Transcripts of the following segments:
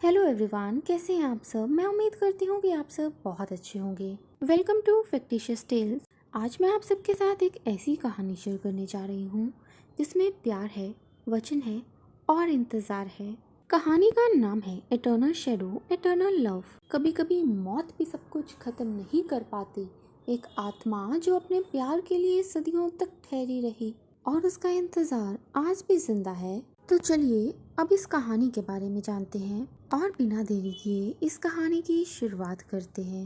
Hello everyone, कैसे हैं आप सब। मैं उम्मीद करती हूँ कि आप सब बहुत अच्छे होंगे। Welcome to fictitious tales. आज मैं आप सबके साथ एक ऐसी कहानी शेयर करने जा रही हूँ जिसमें प्यार है, वचन है और इंतज़ार है। कहानी का नाम है इटर्नल शेडो इटर्नल लव। कभी कभी मौत भी सब कुछ खत्म नहीं कर पाती। एक आत्मा जो अपने प्यार के लिए सदियों तक ठहरी रही और उसका इंतज़ार आज भी जिंदा है। तो चलिए अब इस कहानी के बारे में जानते हैं और बिना देरी किए इस कहानी की शुरुआत करते हैं।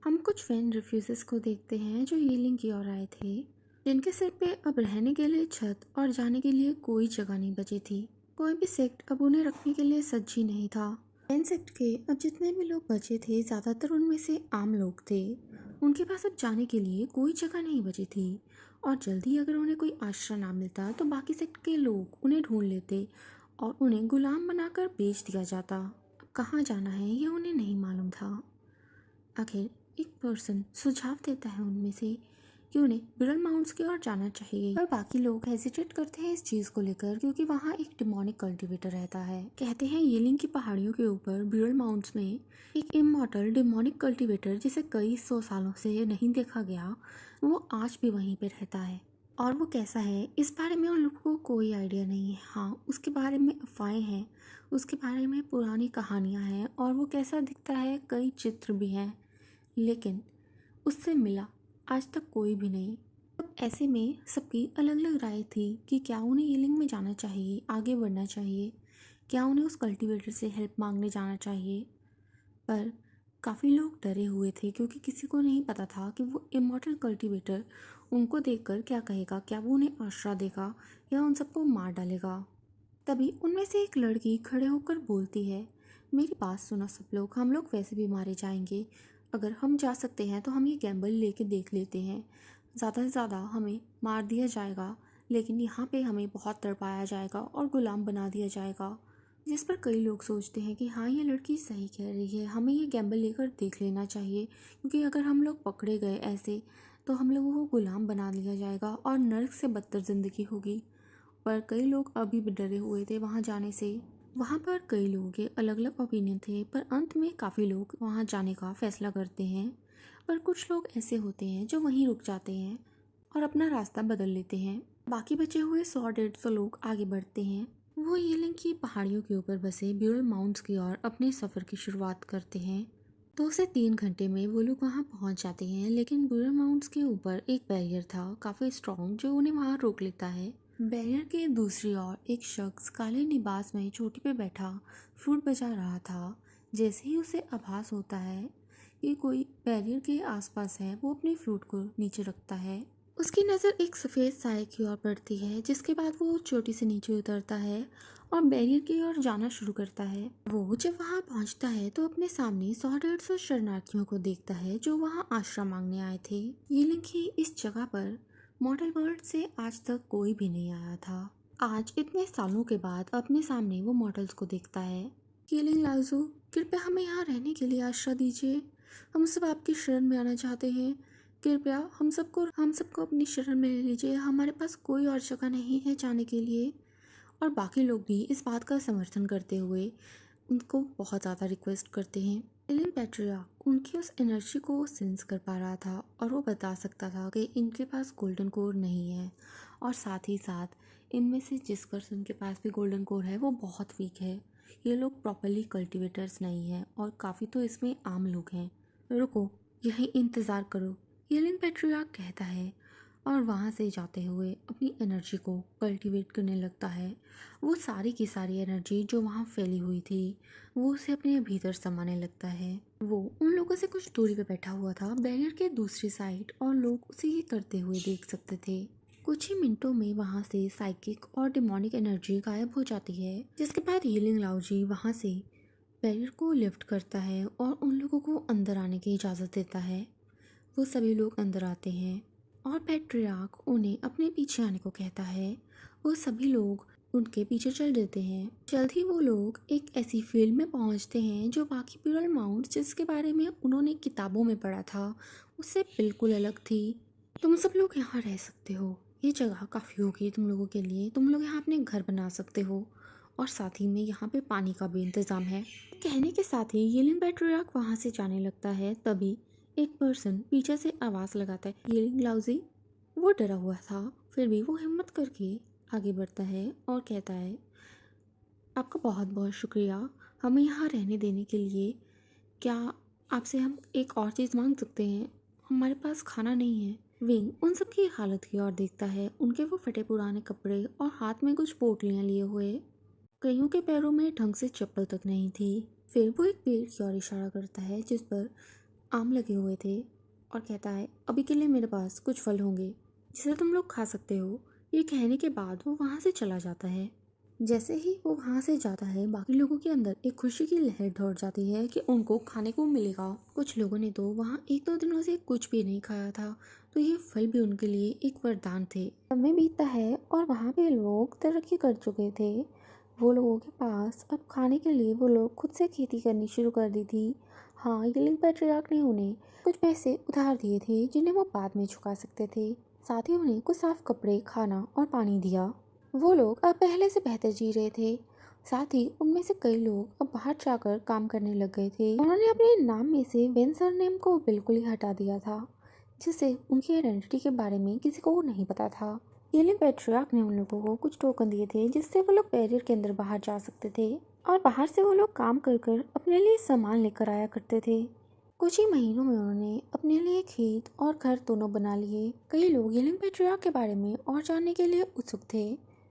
हम कुछ फैन रिफ्यूजेस को देखते हैं जो यीलिंग की ओर आए थे, जिनके सिर पे अब रहने के लिए छत और जाने के लिए कोई जगह नहीं बची थी। कोई भी सेक्ट अब उन्हें रखने के लिए सज्जी नहीं था। फैन सेक्ट के अब जितने भी लोग बचे थे, ज्यादातर उनमें से आम लोग थे। उनके पास अब जाने के लिए कोई जगह नहीं बची थी और जल्दी अगर उन्हें कोई आश्रय ना मिलता तो बाकी सेक्ट के लोग उन्हें ढूंढ लेते और उन्हें गुलाम बनाकर बेच दिया जाता। अब कहाँ जाना है ये उन्हें नहीं मालूम था। आखिर एक पर्सन सुझाव देता है उनमें से कि उन्हें बिरल माउंट्स की ओर जाना चाहिए, पर बाकी लोग हेजिटेट करते हैं इस चीज को लेकर क्योंकि वहाँ एक डिमोनिक कल्टीवेटर रहता है। कहते हैं येलिंग की पहाड़ियों के ऊपर बिरल माउंट्स में एक इमॉर्टल डिमोनिक कल्टीवेटर जिसे कई 100 सालों से नहीं देखा गया, वो आज भी वहीं पे रहता है। और वो कैसा है इस बारे में उन लोगों को कोई आइडिया नहीं है। हाँ, उसके बारे में अफवाहें हैं, उसके बारे में पुरानी कहानियाँ हैं और वो कैसा दिखता है कई चित्र भी हैं, लेकिन उससे मिला आज तक कोई भी नहीं। अब ऐसे में सबकी अलग अलग राय थी कि क्या उन्हें यीलिंग में जाना चाहिए, आगे बढ़ना चाहिए, क्या उन्हें उस कल्टीवेटर से हेल्प मांगने जाना चाहिए। पर काफ़ी लोग डरे हुए थे क्योंकि किसी को नहीं पता था कि वो इमॉर्टल कल्टीवेटर उनको देखकर क्या कहेगा, क्या वो उन्हें आश्रय देगा या उन सबको मार डालेगा। तभी उनमें से एक लड़की खड़े होकर बोलती है, मेरी बात सुनो सब लोग, हम लोग वैसे भी मारे जाएंगे। अगर हम जा सकते हैं तो हम ये गैम्बल लेके देख लेते हैं। ज़्यादा से ज़्यादा हमें मार दिया जाएगा, लेकिन यहाँ पे हमें बहुत तड़पाया जाएगा और गुलाम बना दिया जाएगा। जिस पर कई लोग सोचते हैं कि हाँ, ये लड़की सही कह रही है, हमें ये गैम्बल लेकर देख लेना चाहिए क्योंकि अगर हम लोग पकड़े गए ऐसे तो हम लोगों को गुलाम बना लिया जाएगा और नर्क से बदतर ज़िंदगी होगी। पर कई लोग अभी भी डरे हुए थे वहाँ जाने से। वहाँ पर कई लोगों के अलग अलग ओपिनियन थे, पर अंत में काफ़ी लोग वहाँ जाने का फैसला करते हैं। पर कुछ लोग ऐसे होते हैं जो वहीं रुक जाते हैं और अपना रास्ता बदल लेते हैं। बाकी बचे हुए 100-150 लोग आगे बढ़ते हैं। वो येलिंग की पहाड़ियों के ऊपर बसे ब्यूरल माउंट्स की ओर अपने सफ़र की शुरुआत करते हैं। 2 से 3 घंटे में वो लोग वहाँ पहुँच जाते हैं, लेकिन ब्यूरल माउंट्स के ऊपर एक बैरियर था काफ़ी स्ट्रॉन्ग जो उन्हें वहाँ रोक लेता है। बैरियर के दूसरी ओर एक शख्स काले लिबास में चोटी पे बैठा फ्लूट बजा रहा था। जैसे ही उसे आभास होता है कि कोई बैरियर के आसपास है, वो अपनी फ्लूट को नीचे रखता है। उसकी नज़र एक सफ़ेद साए की ओर पड़ती है, जिसके बाद वो चोटी से नीचे उतरता है और बैरियर की ओर जाना शुरू करता है। वो जब वहाँ पहुँचता है तो अपने सामने 100-150 शरणार्थियों को देखता है जो वहाँ आश्रय मांगने आए थे। येलिंग की इस जगह पर मॉडल वर्ल्ड से आज तक कोई भी नहीं आया था। आज इतने सालों के बाद अपने सामने वो मॉडल्स को देखता है। येलिंग लाइजू, कृपया हमें यहाँ रहने के लिए आश्रय दीजिए। हम सब आपकी शरण में आना चाहते हैं। कृपया हम सबको अपनी शरण में ले लीजिए। हमारे पास कोई और जगह नहीं है जाने के लिए। और बाकी लोग भी इस बात का समर्थन करते हुए उनको बहुत ज़्यादा रिक्वेस्ट करते हैं। एलन पैट्रियार्क उनकी उस एनर्जी को सेंस कर पा रहा था और वो बता सकता था कि इनके पास गोल्डन कोर नहीं है और साथ ही साथ इनमें से जिस पर्सन के पास भी गोल्डन कोर है वो बहुत वीक है। ये लोग प्रॉपरली कल्टिवेटर्स नहीं हैं और काफ़ी तो इसमें आम लोग हैं। रुको, यहीं इंतज़ार करो, एलन पैट्रियार्क कहता है और वहाँ से जाते हुए अपनी एनर्जी को कल्टीवेट करने लगता है। वो सारी की सारी एनर्जी जो वहाँ फैली हुई थी वो उसे अपने भीतर समाने लगता है। वो उन लोगों से कुछ दूरी पे बैठा हुआ था बैरियर के दूसरी साइड और लोग उसे ये करते हुए देख सकते थे। कुछ ही मिनटों में वहाँ से साइकिक और डिमोनिक एनर्जी गायब हो जाती है, जिसके बाद यीलिंग लाओजी वहाँ से बैरियर को लिफ्ट करता है और उन लोगों को अंदर आने की इजाज़त देता है। वो सभी लोग अंदर आते हैं और पैट्रियार्क उन्हें अपने पीछे आने को कहता है। वो सभी लोग उनके पीछे चल देते हैं। जल्द ही वो लोग एक ऐसी फील्ड में पहुंचते हैं जो बाकी प्यूरल माउंट जिसके बारे में उन्होंने किताबों में पढ़ा था उससे बिल्कुल अलग थी। तुम सब लोग यहाँ रह सकते हो, ये जगह काफ़ी होगी तुम लोगों के लिए, तुम लोग यहाँ अपने घर बना सकते हो और साथ ही में यहाँ पे पानी का भी इंतज़ाम है। कहने के साथ ही येलिंग पैट्रियार्क वहाँ से जाने लगता है। तभी एक पर्सन पीछे से आवाज़ लगाता है, येलिंग लाउजी। वो डरा हुआ था, फिर भी वो हिम्मत करके आगे बढ़ता है और कहता है, आपका बहुत बहुत शुक्रिया हमें यहाँ रहने देने के लिए। क्या आपसे हम एक और चीज़ मांग सकते हैं? हमारे पास खाना नहीं है। विंग उन सब की हालत की ओर देखता है। उनके वो फटे पुराने कपड़े और हाथ में कुछ पोटलियाँ लिए हुए, कईयों के पैरों में ढंग से चप्पल तक नहीं थी। फिर वो एक पेड़ की ओर इशारा करता है जिस पर आम लगे हुए थे और कहता है, अभी के लिए मेरे पास कुछ फल होंगे जिसे तुम लोग खा सकते हो। ये कहने के बाद वो वहाँ से चला जाता है। जैसे ही वो वहाँ से जाता है बाकी लोगों के अंदर एक खुशी की लहर दौड़ जाती है कि उनको खाने को मिलेगा। कुछ लोगों ने तो वहाँ 1-2 दिनों से कुछ भी नहीं खाया था, तो ये फल भी उनके लिए एक वरदान थे। समय बीतता है और वहाँ पे लोग तरक्की कर चुके थे। वो लोगों के पास अब खाने के लिए वो लोग खुद से खेती करनी शुरू कर दी थी। हाँ, येलिंग पैट्रियार्क ने उन्हें कुछ पैसे उधार दिए थे जिन्हें वो बाद में चुका सकते थे। साथ ही उन्हें कुछ साफ कपड़े, खाना और पानी दिया। वो लोग अब पहले से बेहतर जी रहे थे। साथ ही उनमें से कई लोग अब बाहर जाकर काम करने लग गए थे। उन्होंने अपने नाम में से वेन सरनेम को बिल्कुल ही हटा दिया था, जिससे उनकी आइडेंटिटी के बारे में किसी को नहीं पता था। येलिंग पैट्रियार्क ने उन लोगों को कुछ टोकन दिए थे जिससे वो लोग बैरियर के अंदर बाहर जा सकते थे और बाहर से वो लोग काम कर कर अपने लिए सामान लेकर आया करते थे। कुछ ही महीनों में उन्होंने अपने लिए खेत और घर दोनों बना लिए। कई लोग येलिंग पैट्रियार्क के बारे में और जानने के लिए उत्सुक थे,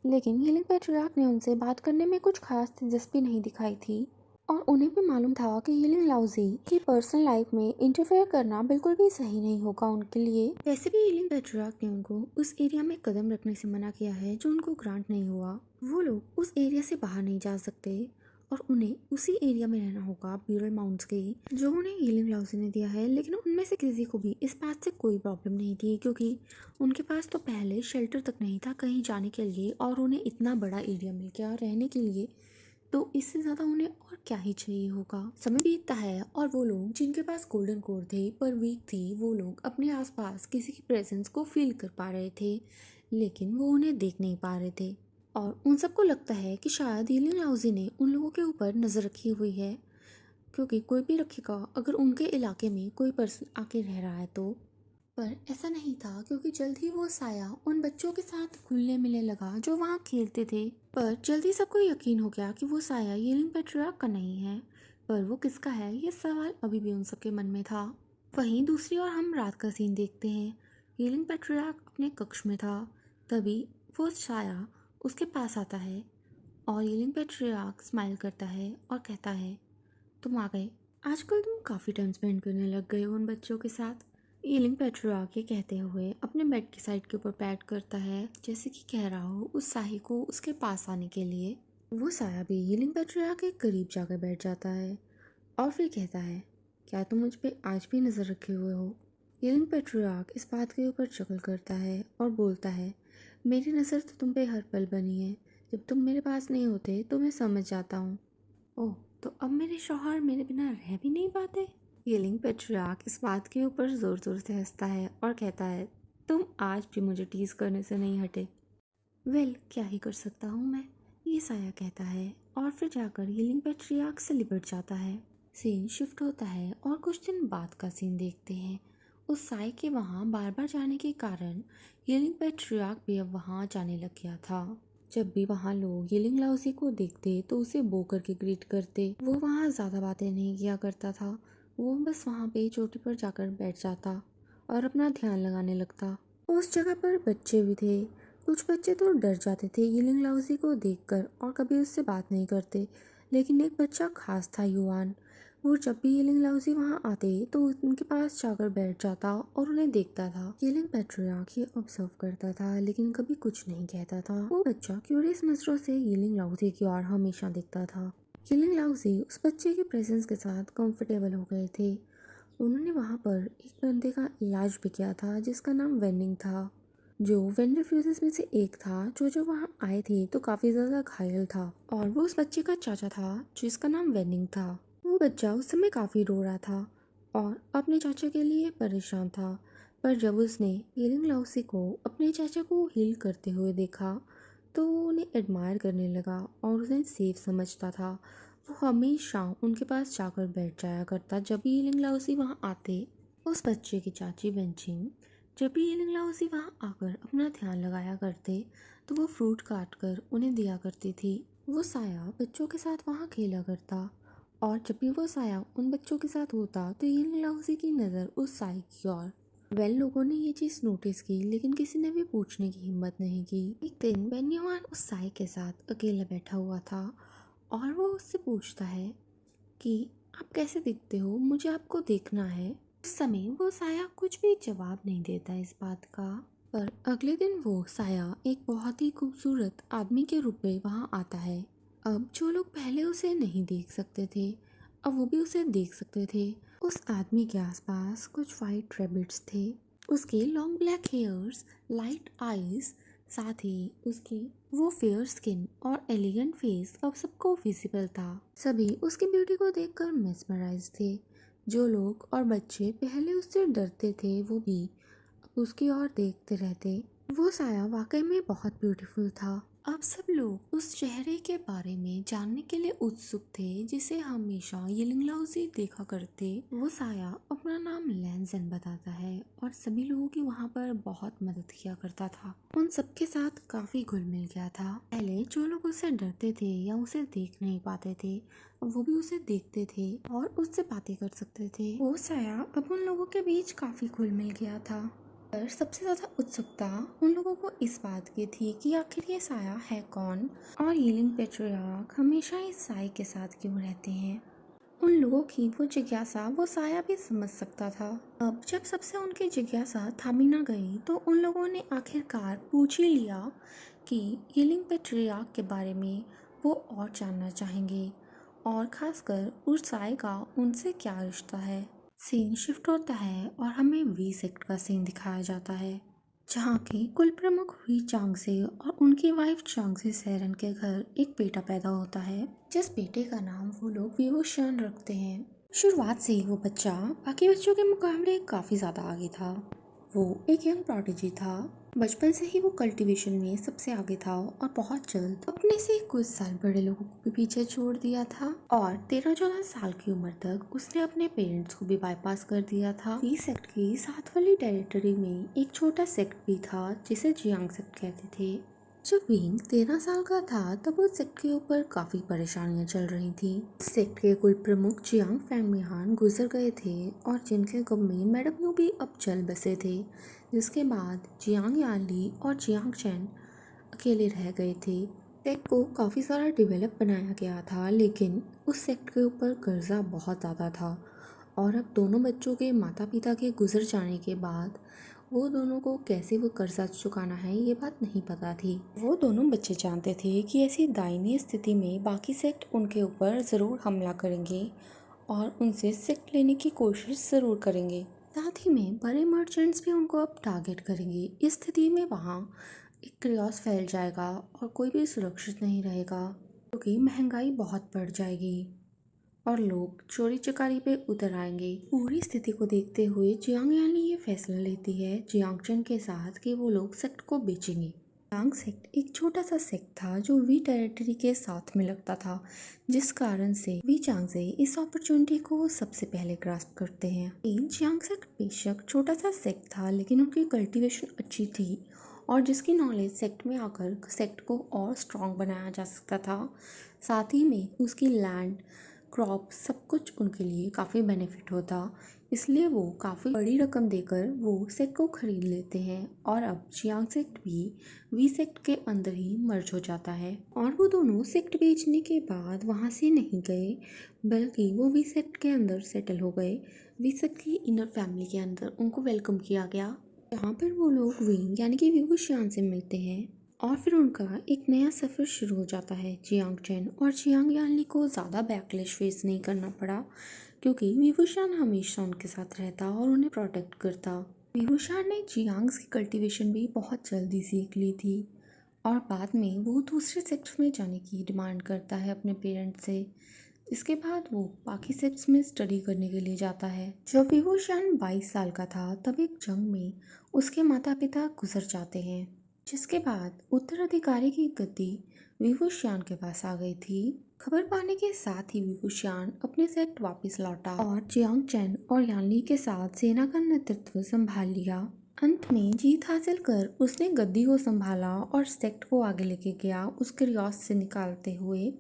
लेकिन येलिंग पैट्रियार्क ने उनसे बात करने में कुछ खास दिलचस्पी नहीं दिखाई थी और उन्हें भी मालूम था कि येलिंग लाउजी की पर्सनल लाइफ में इंटरफेयर करना बिल्कुल भी सही नहीं होगा उनके लिए। वैसे भी येलिंग पैट्रियार्क ने उनको उस एरिया में कदम रखने से मना किया है जो उनको ग्रांट नहीं हुआ। वो लोग उस एरिया से बाहर नहीं जा सकते और उन्हें उसी एरिया में रहना होगा ब्यूरल माउंट्स के, जो उन्हें येलिंग लाउजी ने दिया है। लेकिन उनमें से किसी को भी इस बात से कोई प्रॉब्लम नहीं थी क्योंकि उनके पास तो पहले शेल्टर तक नहीं था कहीं जाने के लिए और उन्हें इतना बड़ा एरिया मिल गया रहने के लिए, तो इससे ज़्यादा उन्हें और क्या ही चाहिए होगा। समय बीतता है और वो लोग जिनके पास गोल्डन कोर थे पर वीक थी, वो लोग अपने आसपास किसी की प्रेजेंस को फील कर पा रहे थे लेकिन वो उन्हें देख नहीं पा रहे थे और उन सबको लगता है कि शायद येलिंग लाउजी ने उन लोगों के ऊपर नज़र रखी हुई है, क्योंकि कोई भी रखेगा अगर उनके इलाके में कोई पर्सन आके रह रहा है तो। पर ऐसा नहीं था क्योंकि जल्द ही वो साया उन बच्चों के साथ घुलने मिलने लगा जो वहाँ खेलते थे। पर जल्दी सबको यकीन हो गया कि वो साया येलिंग पैट्रियार्क का नहीं है, पर वो किसका है ये सवाल अभी भी उन सबके मन में था। वहीं दूसरी ओर हम रात का सीन देखते हैं। येलिंग पैट्रियार्क अपने कक्ष में था, तभी वो साया उसके पास आता है और येलिंग पैट्रियार्क स्माइल करता है और कहता है, तुम आ गए। आजकल तुम काफ़ी टाइम स्पेंड करने लग गए हो उन बच्चों के साथ। येलिंग पैट्रियार्क ये कहते हुए अपने बेड की साइड के ऊपर पैट करता है जैसे कि कह रहा हो उस साही को उसके पास आने के लिए। वो साया भी येलिंग पैट्रियार्क के करीब जाकर बैठ जाता है और फिर कहता है, क्या तुम मुझ पे आज भी नज़र रखे हुए हो? येलिंग पैट्रियार्क इस बात के ऊपर शक्ल करता है और बोलता है, मेरी नज़र तो तुम पे हर पल बनी है। जब तुम मेरे पास नहीं होते तो मैं समझ जाता हूँ। ओह, तो अब मेरे शौहर मेरे बिना रह भी नहीं पाते? येलिंग पैट्रियार्क इस बात के ऊपर ज़ोर ज़ोर से हंसता है और कहता है, तुम आज भी मुझे टीज करने से नहीं हटे। वेल, क्या ही कर सकता हूँ मैं, ये साया कहता है और फिर जाकर येलिंग पैट्रियार्क से लिपट जाता है। सीन शिफ्ट होता है और कुछ दिन बाद का सीन देखते हैं। उस साय के वहाँ बार बार जाने के कारण येलिंग पैट्रियार्क भी अब वहाँ जाने लग गया था। जब भी वहाँ लोग येलिंग लाउजी को देखते तो उसे बो करके ग्रीट करते। वो वहाँ ज़्यादा बातें नहीं किया करता था, वो बस वहाँ पे चोटी पर जाकर बैठ जाता और अपना ध्यान लगाने लगता। उस जगह पर बच्चे भी थे। कुछ बच्चे तो डर जाते थे येलिंग लाउजी को देखकर और कभी उससे बात नहीं करते, लेकिन एक बच्चा खास था, युआन। वो जब भी येलिंग लाउजी वहाँ आते तो उनके पास जाकर बैठ जाता और उन्हें देखता था। येलिंग पैट्रियार्क ये ऑब्जर्व करता था लेकिन कभी कुछ नहीं कहता था। वो बच्चा क्यूरियस नजरों से येलिंग लाउजी की ओर हमेशा देखता था। येलिंग लाउजी उस बच्चे के प्रेजेंस के साथ कंफर्टेबल हो गए थे। उन्होंने वहाँ पर एक बंदे का इलाज भी किया था जिसका नाम वेनिंग था, जो वेन रिफ्यूजेस में से एक था, जो वहाँ आए थे तो काफ़ी ज़्यादा घायल था और वो उस बच्चे का चाचा था जिसका नाम वेनिंग था। वो बच्चा उस समय काफ़ी रो रहा था और अपने चाचा के लिए परेशान था। पर जब उसने हीलिंग लाउसी को अपने चाचा को हील करते हुए देखा तो वो उन्हें एडमायर करने लगा और उन्हें सेफ समझता था। वो हमेशा उनके पास जाकर बैठ जाया करता जब भी हीलिंग लाउसी वहाँ आते। उस बच्चे की चाची वेंचिंग जब भी हीलिंग लाउसी वहाँ आकर अपना ध्यान लगाया करते तो वो फ्रूट काट कर उन्हें दिया करती थी। वो साया बच्चों के साथ वहाँ खेला करता और जब भी वो साया उन बच्चों के साथ होता तो हीलिंग लाउसी की नज़र उस साय की ओर। वेल लोगों ने ये चीज़ नोटिस की लेकिन किसी ने भी पूछने की हिम्मत नहीं की। एक दिन वेन युआन उस साय के साथ अकेला बैठा हुआ था और वो उससे पूछता है कि आप कैसे दिखते हो, मुझे आपको देखना है। उस समय वो साया कुछ भी जवाब नहीं देता इस बात का। पर अगले दिन वो साया एक बहुत ही खूबसूरत आदमी के रूप में वहाँ आता है। अब जो लोग पहले उसे नहीं देख सकते थे अब वो भी उसे देख सकते थे। उस आदमी के आसपास कुछ वाइट रैबिट्स थे। उसके long black hairs, light eyes, साथ ही उसकी वो फेयर स्किन और एलिगेंट फेस अब सबको विजिबल था। सभी उसकी ब्यूटी को देखकर मेस्मराइज थे। जो लोग और बच्चे पहले उससे डरते थे वो भी उसकी ओर देखते रहते। वो साया वाकई में बहुत ब्यूटीफुल था। अब सब लोग उस चेहरे के बारे में जानने के लिए उत्सुक थे जिसे हमेशा यिलिंग लाओजी देखा करते। वो साया अपना नाम लैनजन बताता है और सभी लोगों की वहाँ पर बहुत मदद किया करता था। उन सबके साथ काफी घुल मिल गया था। पहले जो लोग उससे डरते थे या उसे देख नहीं पाते थे वो भी उसे देखते थे और उससे बातें कर सकते थे। वो साया अब उन लोगों के बीच काफी घुल मिल गया था। पर सबसे ज़्यादा उत्सुकता उन लोगों को इस बात की थी कि आखिर ये साया है कौन और यीलिंग पेट्रियार्क हमेशा इस साय के साथ क्यों रहते हैं। उन लोगों की वो जिज्ञासा वो साया भी समझ सकता था। अब जब सबसे उनकी जिज्ञासा थामी ना गई तो उन लोगों ने आखिरकार पूछ ही लिया कि यीलिंग पेट्रियार्क के बारे में वो और जानना चाहेंगे और खासकर उस साय का उनसे क्या रिश्ता है। सीन शिफ्ट होता है और हमें वी सेक्ट का सीन दिखाया जाता है जहाँ के कुल प्रमुख वी चांगसे और उनकी वाइफ चांगसे सेरन के घर एक बेटा पैदा होता है जिस बेटे का नाम वो लोग विवोशियन रखते हैं। शुरुआत से ही वो बच्चा बाकी बच्चों के मुकाबले काफ़ी ज़्यादा आगे था। वो एक यंग प्रोडिजी था। बचपन से ही वो कल्टीवेशन में सबसे आगे था और बहुत जल्द अपने से कुछ साल बड़े लोगों को भी पीछे छोड़ दिया था और 13-14 साल की उम्र तक उसने अपने पेरेंट्स को भी बाईपास कर दिया था। वी सेक्ट की साथ वाली टेरिटरी में एक छोटा सेक्ट भी था जिसे जियांग सेक्ट कहते थे। जब विंग 13 साल का था तब उस सेक्ट के ऊपर काफी परेशानियां चल रही थी। सेक्ट के कुल प्रमुख जियांग फैंगमिहान गुजर गए थे और जिनके गम में मैडम यू भी अब चल बसे थे। जिसके बाद जियांग यानली और जियांग चैन अकेले रह गए थे। सेक्ट को काफ़ी सारा डेवलप बनाया गया था लेकिन उस सेक्ट के ऊपर कर्जा बहुत ज़्यादा था और अब दोनों बच्चों के माता पिता के गुजर जाने के बाद वो दोनों को कैसे वो कर्जा चुकाना है ये बात नहीं पता थी। वो दोनों बच्चे जानते थे कि ऐसी दायनीय स्थिति में बाकी सेक्ट उनके ऊपर ज़रूर हमला करेंगे और उनसे सेक्ट लेने की कोशिश ज़रूर करेंगे। साथ ही में बड़े मर्चेंट्स भी उनको अब टारगेट करेंगे। इस स्थिति में वहाँ एक क्रियास फैल जाएगा और कोई भी सुरक्षित नहीं रहेगा क्योंकि महंगाई बहुत बढ़ जाएगी और लोग चोरी चकारी पे उतर आएंगे। पूरी स्थिति को देखते हुए जियांग यानी ये फैसला लेती है जियांगचन के साथ कि वो लोग सेक्ट को बेचेंगे। जियांग सेक्ट एक छोटा सा सेक्ट था जो वी टेरिटरी के साथ में लगता था जिस कारण से वी चांगजे इस अपॉर्चुनिटी को सबसे पहले ग्रास्प करते हैं। जियांग सेक्ट बेशक छोटा सा सेक्ट था लेकिन उनकी कल्टीवेशन अच्छी थी और जिसकी नॉलेज सेक्ट में आकर सेक्ट को और स्ट्रॉन्ग बनाया जा सकता था। साथ ही में उसकी लैंड क्रॉप सब कुछ उनके लिए काफ़ी बेनिफिट होता इसलिए वो काफ़ी बड़ी रकम देकर वो सेक्ट को खरीद लेते हैं और अब जियांग सेक्ट भी वी सेक्ट के अंदर ही मर्ज हो जाता है और वो दोनों सेक्ट बेचने के बाद वहाँ से नहीं गए बल्कि वो वी सेक्ट के अंदर सेटल हो गए। वी सेक्ट की इनर फैमिली के अंदर उनको वेलकम किया गया जहाँ पर वो लोग विंग यानी कि विवुशियान से मिलते हैं और फिर उनका एक नया सफ़र शुरू हो जाता है। जियांग चैन और जियांग यानली को ज़्यादा बैकलैश फेस नहीं करना पड़ा क्योंकि विवुशियान हमेशा उनके साथ रहता और उन्हें प्रोटेक्ट करता। विभूषण ने जियांग्स की कल्टीवेशन भी बहुत जल्दी सीख ली थी और बाद में वो दूसरे सेक्टर में जाने की डिमांड करता है अपने पेरेंट्स से। इसके बाद वो बाकी सेक्ट्स में स्टडी करने के लिए जाता है। जब विभूषण 22 साल का था तब एक जंग में उसके माता पिता गुजर जाते हैं, जिसके बाद उत्तराधिकारी की गद्दी विभूषण के पास आ गई थी। खबर पाने के साथ ही विभूषण अपने सेट वापस लौटा और जियांग चैन और यानली के साथ सेना का नेतृत्व संभाल लिया। अंत में जीत हासिल कर उसने गद्दी को संभाला और सेक्ट को आगे लेके गया। उसके रियासत से निकालते हुए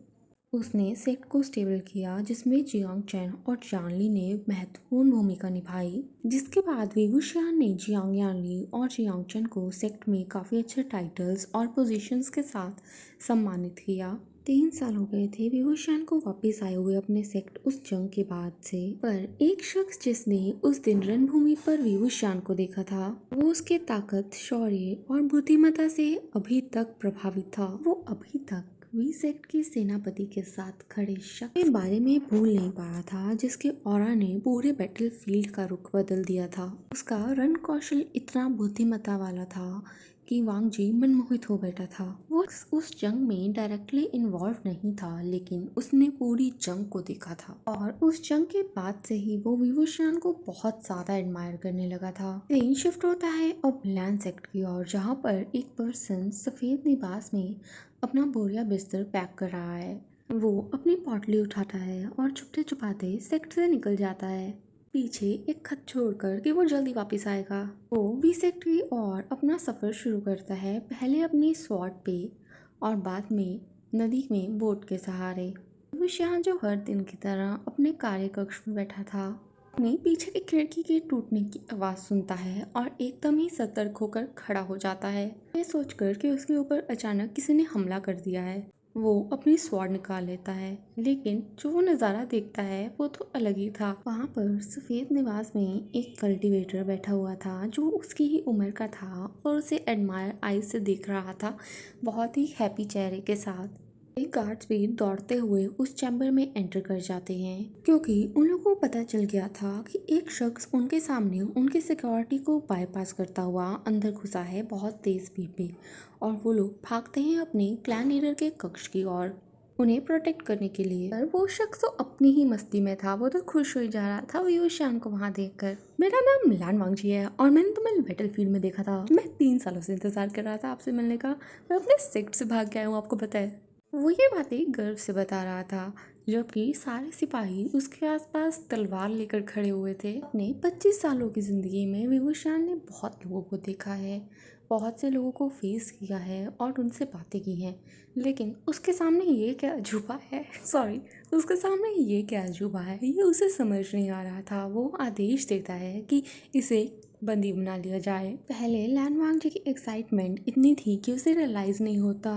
उसने सेक्ट को स्टेबल किया, जिसमें जियांग चैन और यानली ने महत्वपूर्ण भूमिका निभाई। जिसके बाद विभूषण ने जियांग यानली और जियांग चैन को सेक्ट में काफ़ी अच्छे टाइटल्स और पोजीशंस के साथ सम्मानित किया। 3 साल हो गए थे विभूषण को वापस आए हुए अपने सेक्ट उस जंग के बाद से। पर एक शख्स जिसने उस दिन रणभूमि पर विभूषण को देखा था, वो उसके ताकत, शौर्य और बुद्धिमत्ता से अभी तक प्रभावित था। वो अभी तक वी सेक्ट के सेनापति के साथ खड़े शख्स के बारे में भूल नहीं पाया था, जिसके ऑरा ने पूरे बैटलफील्ड का रुख बदल दिया था। उसका रण कौशल इतना बुद्धिमत्ता वाला था कि वांग जी मनमोहित हो बैठा था। वो उस जंग में डायरेक्टली इन्वॉल्व नहीं था, लेकिन उसने पूरी जंग को देखा था और उस जंग के बाद से ही वो विभूषण को बहुत ज्यादा एडमायर करने लगा था। सीन शिफ्ट होता है अब लैंड सेक्ट की ओर, जहाँ पर एक पर्सन सफेद लिबास में अपना बोरिया बिस्तर पैक कर रहा है। वो अपनी पॉटली उठाता है और छुपते छुपाते सेक्ट से निकल जाता है, पीछे एक खत छोड़कर कि वो जल्दी वापस आएगा। वो वी सेक्ट की ओर अपना सफर शुरू करता है, पहले अपनी स्वॉर्ड पे और बाद में नदी में बोट के सहारे। विशाल जो हर दिन की तरह अपने कार्य कक्ष में बैठा था, अपने पीछे की खिड़की के टूटने की आवाज सुनता है और एकदम ही सतर्क होकर खड़ा हो जाता है, ये सोचकर कि उसके ऊपर अचानक किसी ने हमला कर दिया है। वो अपनी स्वॉर्ड निकाल लेता है, लेकिन जो वो नज़ारा देखता है वो तो अलग ही था। वहाँ पर सफ़ेद निवास में एक कल्टीवेटर बैठा हुआ था जो उसकी ही उम्र का था और उसे एडमायर आई से देख रहा था, बहुत ही हैप्पी चेहरे के साथ। एक गार्ड्स भी दौड़ते हुए उस चैम्बर में एंटर कर जाते हैं, क्योंकि उन लोगों को पता चल गया था कि एक शख्स उनके सामने उनकी सिक्योरिटी को बाईपास करता हुआ अंदर घुसा है बहुत तेज स्पीड में। और वो लोग भागते हैं अपने क्लैन लीडर के कक्ष की ओर उन्हें प्रोटेक्ट करने के लिए। पर वो शख्स तो अपनी ही मस्ती में था, वो तो खुश हो जा रहा था विभूषण को वहाँ देखकर। मेरा नाम लान वांगजी है और मैंने तुम्हें बैटलफील्ड में देखा था। मैं 3 सालों से इंतजार कर रहा था आपसे मिलने का। मैं अपने सेक्ट से भाग गया हूँ, आपको पता है। वो ये बातें गर्व से बता रहा था, जबकि सारे सिपाही उसके आसपास तलवार लेकर खड़े हुए थे। अपने 25 सालों की जिंदगी में विभूषण ने बहुत लोगों को देखा है, बहुत से लोगों को फेस किया है और उनसे बातें की हैं, लेकिन उसके सामने ये क्या अजूबा है उसके सामने ये क्या अजूबा है, ये उसे समझ नहीं आ रहा था। वो आदेश देता है कि इसे बंदी बना लिया जाए। पहले लैन वांगजी की एक्साइटमेंट इतनी थी कि उसे रियलाइज़ नहीं होता,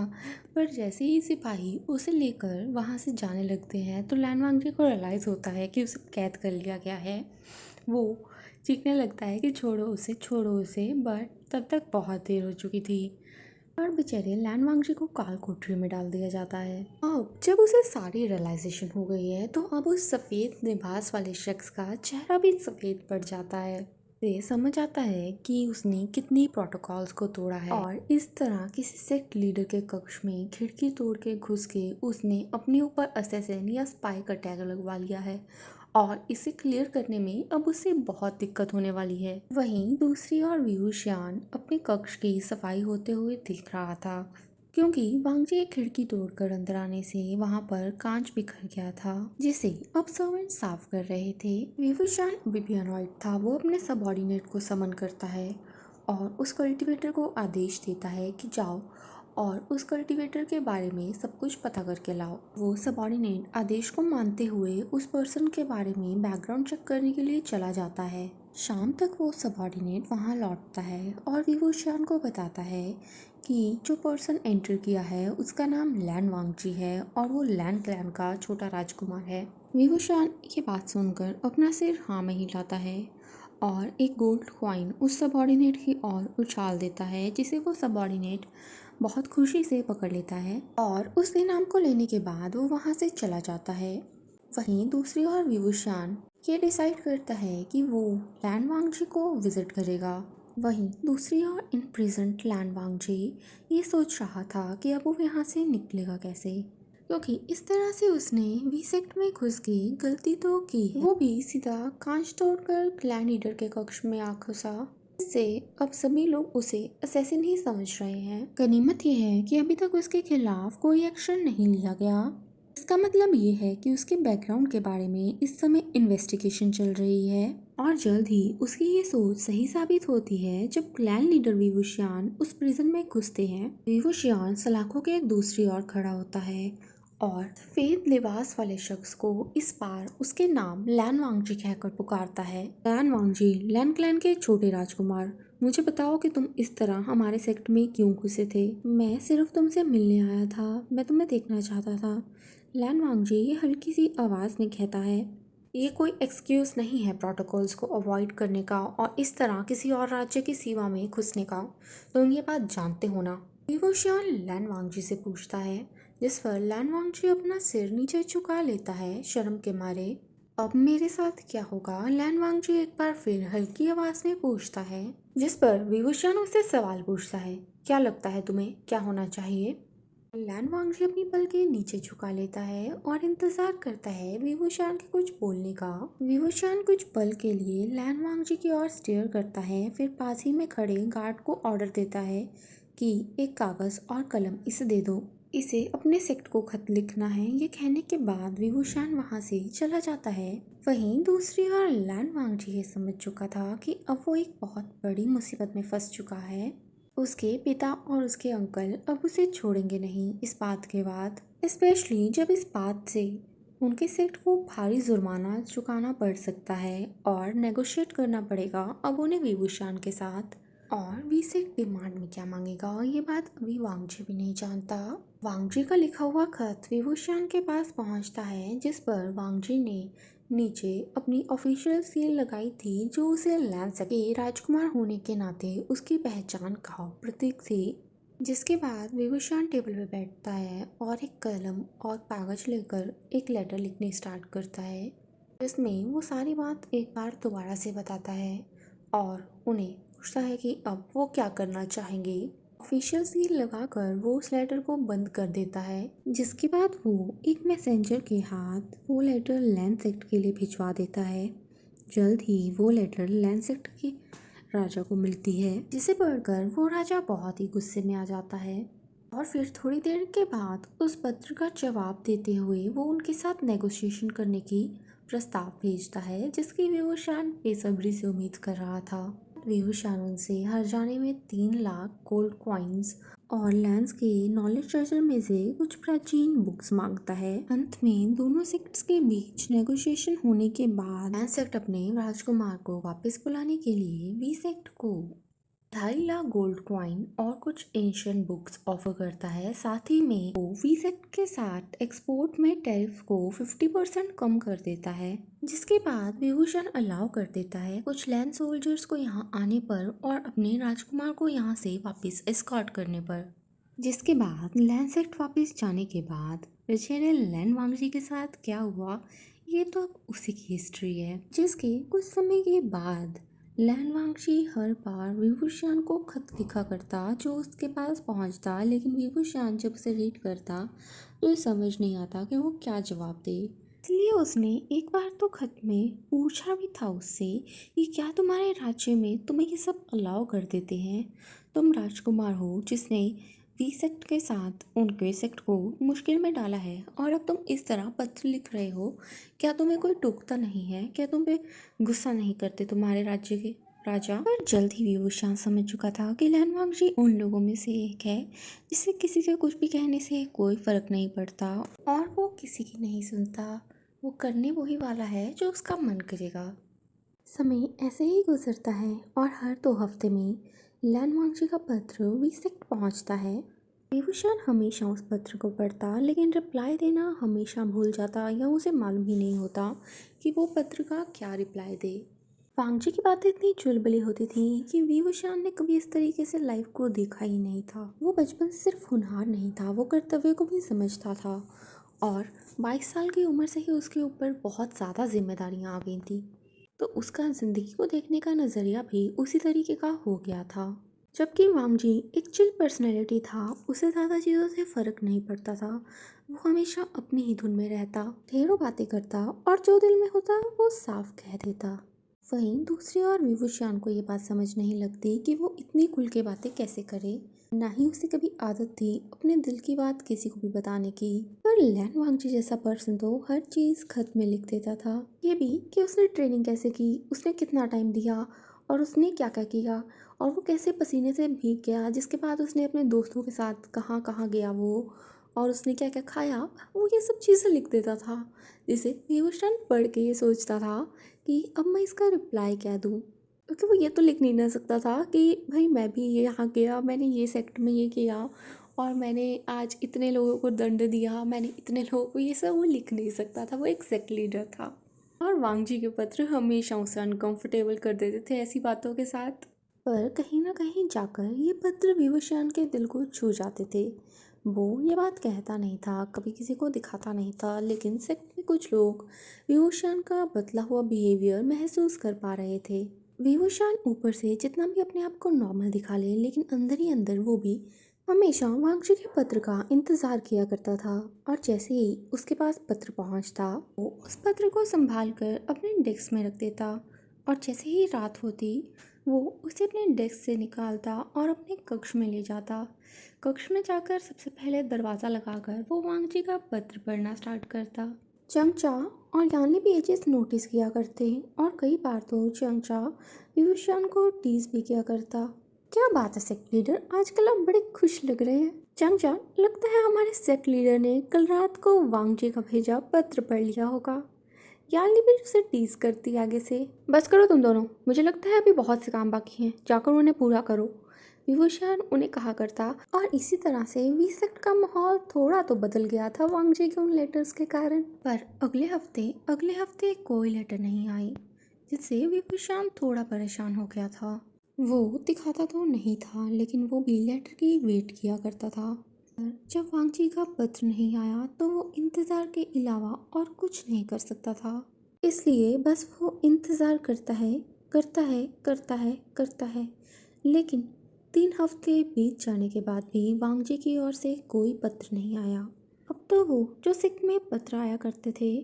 पर जैसे ही सिपाही उसे लेकर वहाँ से जाने लगते हैं तो लैन वांगजी को रियलाइज़ होता है कि उसे कैद कर लिया गया है। वो चीखने लगता है कि छोड़ो उसे, बट तब तक बहुत देर हो चुकी थी और बेचारे लैन वांगजी को काल कोठरी में डाल दिया जाता है। अब जब उसे सारी रियलाइजेशन हो गई है तो अब उस सफ़ेद लिबास वाले शख्स का चेहरा भी सफ़ेद पड़ जाता है। से समझ आता है कि उसने कितनी प्रोटोकॉल्स को तोड़ा है और इस तरह किसी सेक्ट लीडर के कक्ष में खिड़की तोड़ के घुस के उसने अपने ऊपर असैसिन या स्पाई का टैग लगवा लिया है और इसे क्लियर करने में अब उसे बहुत दिक्कत होने वाली है। वहीं दूसरी ओर विभूषण अपने कक्ष की सफाई होते हुए देख रहा था, क्योंकि वांगजी एक खिड़की तोड़कर अंदर आने से वहां पर कांच बिखर गया था, जिसे अब सर्वेंट साफ कर रहे थे। विभूषण अभी भी अनॉयड था। वो अपने सबऑर्डिनेट को समन करता है और उस कल्टीवेटर को आदेश देता है कि जाओ और उस कल्टीवेटर के बारे में सब कुछ पता करके लाओ। वो सबऑर्डिनेट आदेश को मानते हुए उस पर्सन के बारे में बैकग्राउंड चेक करने के लिए चला जाता है। शाम तक वो सबऑर्डिनेट वहाँ लौटता है और विभूषण को बताता है कि जो पर्सन एंटर किया है उसका नाम लैन वांगजी है और वो लैन क्लैन का छोटा राजकुमार है। विभूषण ये बात सुनकर अपना सिर हाँ में हिलाता है और एक गोल्ड कॉइन उस सबऑर्डिनेट की ओर उछाल देता है, जिसे वो सबऑर्डिनेट बहुत खुशी से पकड़ लेता है और उसके नाम को लेने के बाद वो वहाँ से चला जाता है। वहीं दूसरी ओर विभूषण ये डिसाइड करता है कि वो लैन वांगजी को विजिट करेगा। वहीं दूसरी ओर इन प्रेजेंट लैन वांगजी ये सोच रहा था कि अब वो यहाँ से निकलेगा कैसे, क्योंकि इस तरह से उसने वी सेक्ट में घुस के गलती तो की है। वो भी सीधा कांच तोड़कर क्लैन लीडर के कक्ष में आ घुसा। इससे अब सभी लोग उसे असैसिन ही समझ रहे हैं। गनीमत ये है कि अभी तक उसके खिलाफ कोई एक्शन नहीं लिया गया। इसका मतलब ये है कि उसके बैकग्राउंड के बारे में इस समय इन्वेस्टिगेशन चल रही है और जल्द ही उसकी ये सोच सही साबित होती है। जब क्लैन लीडर विवुशियान उस प्रिजन में घुसते हैं, विवुशियान सलाखों के एक दूसरी ओर खड़ा होता है और सफेद लिबास वाले शख्स को इस बार उसके नाम लैन वांगजी कहकर पुकारता है। लैन वांगजी, लैन क्लैन के छोटे राजकुमार, मुझे बताओ कि तुम इस तरह हमारे सेक्ट में क्यों घुसे थे। मैं सिर्फ तुमसे मिलने आया था, मैं तुम्हें देखना चाहता था। लैन वांगजी ये हल्की सी आवाज़ में कहता है। ये कोई एक्सक्यूज़ नहीं है प्रोटोकॉल्स को अवॉइड करने का और इस तरह किसी और राज्य की सीमा में घुसने का। तुम ये बात जानते हो ना? विवुशियान लैन वांगजी से पूछता है, जिस पर लैन वांगजी अपना सिर नीचे झुका लेता है शर्म के मारे। अब मेरे साथ क्या होगा? लैन वांगजी एक बार फिर हल्की आवाज में पूछता है, जिस पर विवुशियान उससे सवाल पूछता है, क्या लगता है तुम्हें क्या होना चाहिए? लैन वांगजी अपनी पलकें नीचे झुका लेता है और इंतजार करता है विवुशियान के कुछ बोलने का। विवुशियान कुछ पल के लिए लैन वांगजी की ओर स्टेयर करता है, फिर पास ही में खड़े गार्ड को ऑर्डर देता है कि एक कागज और कलम इसे दे दो, इसे अपने सेक्ट को खत लिखना है। ये कहने के बाद विवुशियान वहाँ से चला जाता है। वहीं दूसरी ओर लैन वांगजी ये समझ चुका था कि अब वो एक बहुत बड़ी मुसीबत में फंस चुका है। उसके पिता और उसके अंकल अब उसे छोड़ेंगे नहीं इस बात के बाद, स्पेशली जब इस बात से उनके सेक्ट को भारी जुर्माना चुकाना पड़ सकता है और नेगोशिएट करना पड़ेगा अब उन्हें विवुशियान के साथ। और वी सेक्ट डिमांड में क्या मांगेगा ये बात अभी वांगजी भी नहीं जानता। वांगजी का लिखा हुआ खत विवुशियान के पास पहुंचता है, जिस पर वांगजी ने नीचे अपनी ऑफिशियल सील लगाई थी, जो उसे लैंसेट के राजकुमार होने के नाते उसकी पहचान का प्रतीक थी। जिसके बाद विवुशियान टेबल पे बैठता है और एक कलम और कागज लेकर एक लेटर लिखने स्टार्ट करता है, जिसमें वो सारी बात एक बार दोबारा से बताता है और उन्हें पूछता है कि अब वो क्या करना चाहेंगे। ऑफिशियल सील लगाकर वो उस लेटर को बंद कर देता है, जिसके बाद वो एक मैसेंजर के हाथ वो लेटर लैंड सेक्ट के लिए भिजवा देता है। जल्द ही वो लेटर लैंड सेक्ट के राजा को मिलती है, जिसे पढ़कर वो राजा बहुत ही गुस्से में आ जाता है और फिर थोड़ी देर के बाद उस पत्र का जवाब देते हुए वो उनके साथ नेगोशिएशन करने की प्रस्ताव भेजता है, जिसकी विवुशियान बेसब्री से उम्मीद कर रहा था। विवुशियान उनसे हर जाने में 3 लाख गोल्ड कॉइन्स और लैंस के नॉलेज ट्रेजर में से कुछ प्राचीन बुक्स मांगता है। अंत में दोनों सेक्ट्स के बीच नेगोशिएशन होने के बाद लैंस सेक्ट अपने राजकुमार को वापस बुलाने के लिए वी सेक्ट को 2.5 लाख गोल्ड कॉइन और कुछ एंशियंट बुक्स ऑफर करता है। साथ ही में वो वी सेक्ट के साथ एक्सपोर्ट में टैरिफ को 50% कम कर देता है, जिसके बाद विभूषण अलाउ कर देता है कुछ लैंड सोल्जर्स को यहाँ आने पर और अपने राजकुमार को यहाँ से वापस एस्कॉर्ट करने पर। जिसके बाद लैंड सेक्ट वापस जाने के बाद बेचारे लैन वांगजी के साथ क्या हुआ ये तो अब उसी की हिस्ट्री है। जिसके कुछ समय के बाद लैन वांगजी हर बार विभूषण को खत लिखा करता जो उसके पास पहुंचता, लेकिन विभूषण जब उसे रीड करता तो समझ नहीं आता कि वो क्या जवाब दे। इसलिए उसने एक बार तो खत में पूछा भी था उससे कि क्या तुम्हारे राज्य में तुम्हें ये सब अलाउ कर देते हैं? तुम राजकुमार हो जिसने वी सेक्ट के साथ उनके सेक्ट को मुश्किल में डाला है और अब तुम इस तरह पत्र लिख रहे हो। क्या तुम्हें कोई टोकता नहीं है? क्या तुम पे गुस्सा नहीं करते तुम्हारे राज्य के राजा? पर जल्द ही विभूषण समझ चुका था कि लैन वांगजी उन लोगों में से एक है जिसे किसी के कुछ भी कहने से कोई फर्क नहीं पड़ता और वो किसी की नहीं सुनता। वो करने वही वाला है जो उसका मन करेगा। समय ऐसे ही गुजरता है और हर 2 हफ्ते में लैन वांगजी का पत्र वी सेक्ट पहुंचता है। विभूषण हमेशा उस पत्र को पढ़ता, लेकिन रिप्लाई देना हमेशा भूल जाता या उसे मालूम ही नहीं होता कि वो पत्र का क्या रिप्लाई दे। वांगजी की बातें इतनी चुलबुली होती थी कि विभूषण ने कभी इस तरीके से लाइफ को देखा ही नहीं था। वो बचपन से सिर्फ होनहार नहीं था, वो कर्तव्य को भी समझता था और 22 साल की उम्र से ही उसके ऊपर बहुत ज़्यादा जिम्मेदारियां आ गई थी। तो उसका ज़िंदगी को देखने का नज़रिया भी उसी तरीके का हो गया था। जबकि वांगजी एक चिल पर्सनैलिटी था, उसे ज़्यादा चीज़ों से फ़र्क नहीं पड़ता था। वो हमेशा अपनी ही धुन में रहता, ढेरों बातें करता और जो दिल में होता वो साफ कह देता। वहीं दूसरी ओर विवुशियान को ये बात समझ नहीं लगती कि वो इतनी खुल के बातें कैसे करे। ना ही उसे कभी आदत थी अपने दिल की बात किसी को भी बताने की। पर लैन वांगजी जैसा पर्सन तो हर चीज़ खत में लिख देता था। ये भी कि उसने ट्रेनिंग कैसे की, उसने कितना टाइम दिया और उसने क्या क्या किया, और वो कैसे पसीने से भीग गया, जिसके बाद उसने अपने दोस्तों के साथ कहाँ कहाँ गया वो, और उसने क्या क्या खाया, वो ये सब चीज़ें लिख देता था। जिसे विवुशियान पढ़ के ये सोचता था कि अब मैं इसका रिप्लाई क्या दूँ, क्योंकि वो ये तो लिख नहीं ना सकता था कि भाई मैं भी ये यहाँ गया, मैंने ये सेक्टर में ये किया और मैंने आज इतने लोगों को दंड दिया, मैंने इतने लोगों को, ये सब वो लिख नहीं सकता था। वो एक सेक्ट लीडर था। और वांगजी के पत्र हमेशा उसे अनकंफर्टेबल कर देते थे ऐसी बातों के साथ। पर कहीं ना कहीं जाकर ये पत्र विवुशियान के दिल को छू जाते थे। वो ये बात कहता नहीं था, कभी किसी को दिखाता नहीं था, लेकिन सेक्ट में कुछ लोग विवुशियान का बदला हुआ बिहेवियर महसूस कर पा रहे थे। विवुशियान ऊपर से जितना भी अपने आप को नॉर्मल दिखा ले, लेकिन अंदर ही अंदर वो भी हमेशा वांगजी के पत्र का इंतजार किया करता था। और जैसे ही उसके पास पत्र पहुंचता, वो उस पत्र को संभाल कर अपने डेस्क में रख देता। और जैसे ही रात होती, वो उसे अपने डेस्क से निकालता और अपने कक्ष में ले जाता। कक्ष में जाकर सबसे पहले दरवाज़ा लगाकर वो वांगजी का पत्र पढ़ना स्टार्ट करता। चंगचा और यानी भी ये चीज़ नोटिस किया करते, और कई बार तो चंगचा विवुशियान को टीज भी किया करता। क्या बात है सेक्ट लीडर, आजकल आप बड़े खुश लग रहे हैं। चंगचा, लगता है हमारे सेक्ट लीडर ने कल रात को वांगजी का भेजा पत्र पढ़ लिया होगा। याली भी उसे टीज करती आगे से। बस करो तुम दोनों, मुझे लगता है अभी बहुत से काम बाकी हैं, जाकर उन्हें पूरा करो, विभूषण उन्हें कहा करता। और इसी तरह से वी सेक्ट का माहौल थोड़ा तो बदल गया था वांगजी के उन लेटर्स के कारण। पर अगले हफ्ते कोई लेटर नहीं आई, जिससे विभूषण थोड़ा परेशान हो गया था। वो दिखाता तो नहीं था, लेकिन वो भी लेटर की वेट किया करता था। जब वांगजी का पत्र नहीं आया तो वो इंतज़ार के अलावा और कुछ नहीं कर सकता था। इसलिए बस वो इंतज़ार करता है, करता है, करता है, करता है। लेकिन 3 हफ्ते बीत जाने के बाद भी वांगजी की ओर से कोई पत्र नहीं आया। अब तो वो जो सिक में पत्र आया करते थे,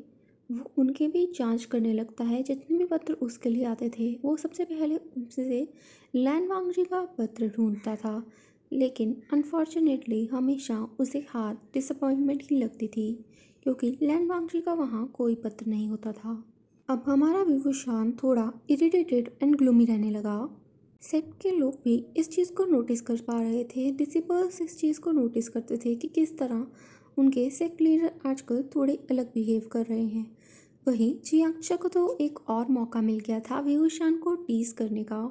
वो उनके भी जांच करने लगता है। जितने भी पत्र उसके लिए आते थे, वो सबसे पहले उनसे लैन वांगजी का पत्र ढूंढता था। लेकिन अनफॉर्चुनेटली हमेशा उसे हाथ डिसअपॉइंटमेंट ही लगती थी, क्योंकि लैन वांगजी का वहाँ कोई पत्र नहीं होता था। अब हमारा विभूषण थोड़ा इरिटेटेड एंड ग्लूमी रहने लगा। सेट के लोग भी इस चीज़ को नोटिस कर पा रहे थे। डिसिपल्स इस चीज़ को नोटिस करते थे कि किस तरह उनके सेक्ट लीडर आजकल थोड़े अलग बिहेव कर रहे हैं। वहीं जियांगशा को तो एक और मौका मिल गया था विभूषण को टीज करने का।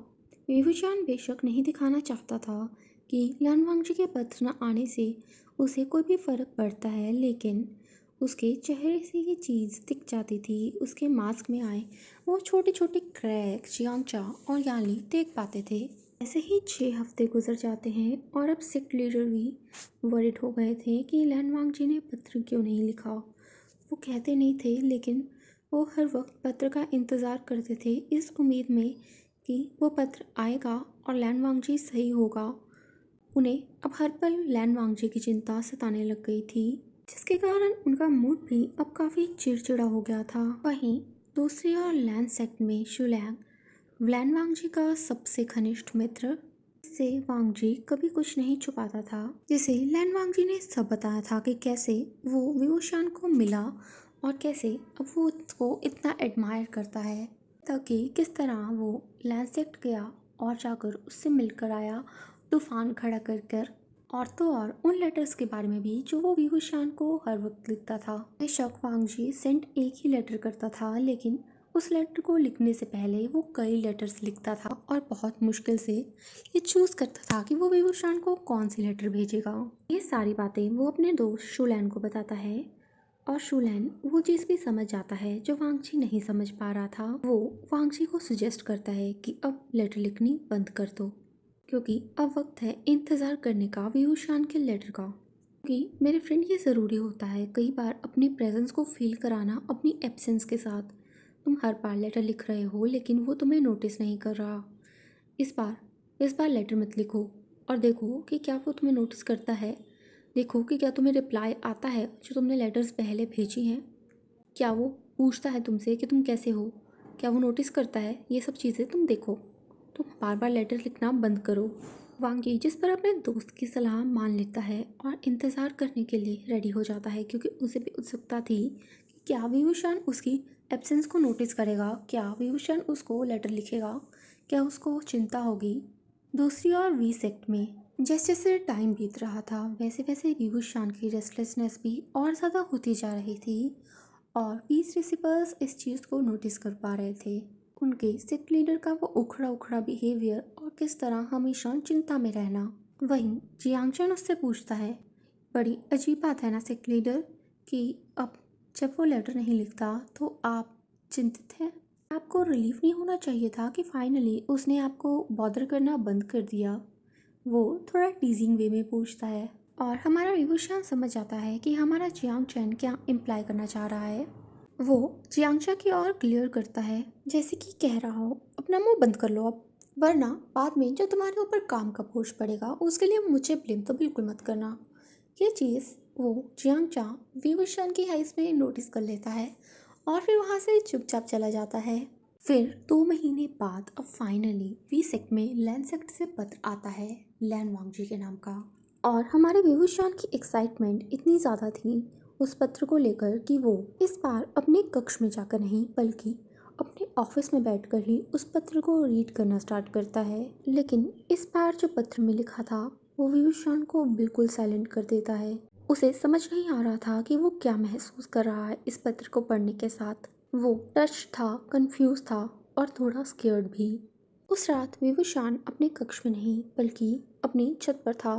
विभूषण बेशक नहीं दिखाना चाहता था कि लैन वांगजी के पत्र न आने से उसे कोई भी फर्क पड़ता है, लेकिन उसके चेहरे से ये चीज़ दिख जाती थी। उसके मास्क में आए वो छोटे छोटे क्रैक जियांगचा और याली देख पाते थे। ऐसे ही 6 हफ्ते गुजर जाते हैं और अब सेक्ट लीडर भी वरिड हो गए थे कि लैन वांगजी ने पत्र क्यों नहीं लिखा। वो कहते नहीं थे, लेकिन वो हर वक्त पत्र का इंतज़ार करते थे, इस उम्मीद में कि वो पत्र आएगा और लैन वांगजी सही होगा। उन्हें अब हर पल लैन वांगजी की चिंता सताने लग गई थी, जिसके कारण उनका मूड भी अब काफ़ी चिड़चिड़ा हो गया था। वहीं दूसरी ओर लैन सेक्ट में शुलैंग लैन वांगजी का सबसे घनिष्ठ मित्र, से वांगजी कभी कुछ नहीं छुपाता था, जिसे लैन वांगजी ने सब बताया था कि कैसे वो विवुशियान को मिला और कैसे अब वो उसको इतना एडमायर करता है, ताकि किस तरह वो लैन सेक्ट गया और जाकर उससे मिलकर आया, तूफान खड़ा कर कर। और तो और उन लेटर्स के बारे में भी जो वो विभूषण को हर वक्त लिखता था। बेशक वांगजी सेंड एक ही लेटर करता था, लेकिन उस लेटर को लिखने से पहले वो कई लेटर्स लिखता था और बहुत मुश्किल से ये चूज करता था कि वो विभूषण को कौन सी लेटर भेजेगा। ये सारी बातें वो अपने दोस्त शुलैन को बताता है, और शुलैन वो चीज़ भी समझ जाता है जो वांगजी नहीं समझ पा रहा था। वो वांगजी को सजेस्ट करता है कि अब लेटर लिखनी बंद कर दो, क्योंकि अब वक्त है इंतज़ार करने का विभूषण के लेटर का। कि मेरे फ्रेंड ये ज़रूरी होता है कई बार अपनी प्रेजेंस को फील कराना अपनी एब्सेंस के साथ। तुम हर बार लेटर लिख रहे हो लेकिन वो तुम्हें नोटिस नहीं कर रहा। इस बार लेटर मत लिखो और देखो कि क्या वो तुम्हें नोटिस करता है। देखो कि क्या तुम्हें रिप्लाई आता है जो तुमने लेटर्स पहले भेजी हैं। क्या वो पूछता है तुमसे कि तुम कैसे हो। क्या वो नोटिस करता है। ये सब चीज़ें तुम देखो। तुम बार बार लेटर लिखना बंद करो। वांगी जिस पर अपने दोस्त की सलाह मान लेता है और इंतज़ार करने के लिए रेडी हो जाता है क्योंकि उसे भी उत्सुकता थी कि क्या विभूषण उसकी एब्सेंस को नोटिस करेगा। क्या विभूषण उसको लेटर लिखेगा। क्या उसको चिंता होगी। दूसरी ओर वी सेक्ट में जैसे जैसे टाइम बीत रहा था वैसे वैसे विभूषण की रेस्टलेसनेस भी और ज़्यादा होती जा रही थी और पीस रिसिपर्स इस चीज़ को नोटिस कर पा रहे थे। उनके सेक्ट लीडर का वो उखड़ा उखड़ा बिहेवियर और किस तरह हमेशा चिंता में रहना। वहीं जियांगचन उससे पूछता है, बड़ी अजीब बात है ना सेक्ट लीडर कि अब जब वो लेटर नहीं लिखता तो आप चिंतित हैं। आपको रिलीफ नहीं होना चाहिए था कि फाइनली उसने आपको बॉदर करना बंद कर दिया। वो थोड़ा टीजिंग वे में पूछता है और हमारा विभूषण समझ जाता है कि हमारा जियांगचन क्या इम्प्लाई करना चाह रहा है। वो जियांगशा की ओर क्लियर करता है जैसे कि कह रहा हो, अपना मुंह बंद कर लो अब, वरना बाद में जो तुम्हारे ऊपर काम का बोझ पड़ेगा उसके लिए मुझे ब्लेम तो बिल्कुल मत करना। ये चीज़ वो जियांगशा विभूषण की आइज़ में नोटिस कर लेता है और फिर वहाँ से चुपचाप चला जाता है। फिर 2 महीने बाद अब फाइनली वी सेक्ट में लैन सेक्ट से पत्र आता है लैन वांगजी के नाम का। और हमारे विभूषण की एक्साइटमेंट इतनी ज़्यादा थी उस पत्र को लेकर कि वो इस बार अपने कक्ष में जाकर नहीं बल्कि अपने ऑफिस में बैठकर ही उस पत्र को रीड करना स्टार्ट करता है। लेकिन इस बार जो पत्र में लिखा था वो विभूषण को बिल्कुल साइलेंट कर देता है। उसे समझ नहीं आ रहा था कि वो क्या महसूस कर रहा है इस पत्र को पढ़ने के साथ। वो टच था, कंफ्यूज था और थोड़ा स्केर्ड भी। उस रात विभूषण अपने कक्ष में नहीं बल्कि अपनी छत पर था।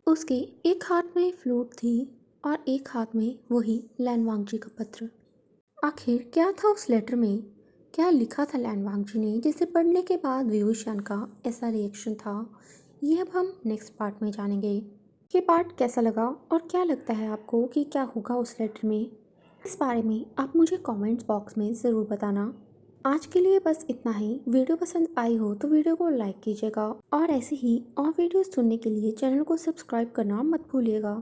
उसके एक हाथ में फ्लूट थी और एक हाथ में वही लैन वांगजी का पत्र। आखिर क्या था उस लेटर में। क्या लिखा था लैन वांगजी ने जिसे पढ़ने के बाद विभूषण का ऐसा रिएक्शन था। ये अब हम नेक्स्ट पार्ट में जानेंगे। ये पार्ट कैसा लगा और क्या लगता है आपको कि क्या होगा उस लेटर में। इस बारे में आप मुझे कमेंट्स बॉक्स में ज़रूर बताना। आज के लिए बस इतना ही। वीडियो पसंद आई हो तो वीडियो को लाइक कीजिएगा और ऐसे ही और वीडियोस सुनने के लिए चैनल को सब्सक्राइब करना मत भूलिएगा।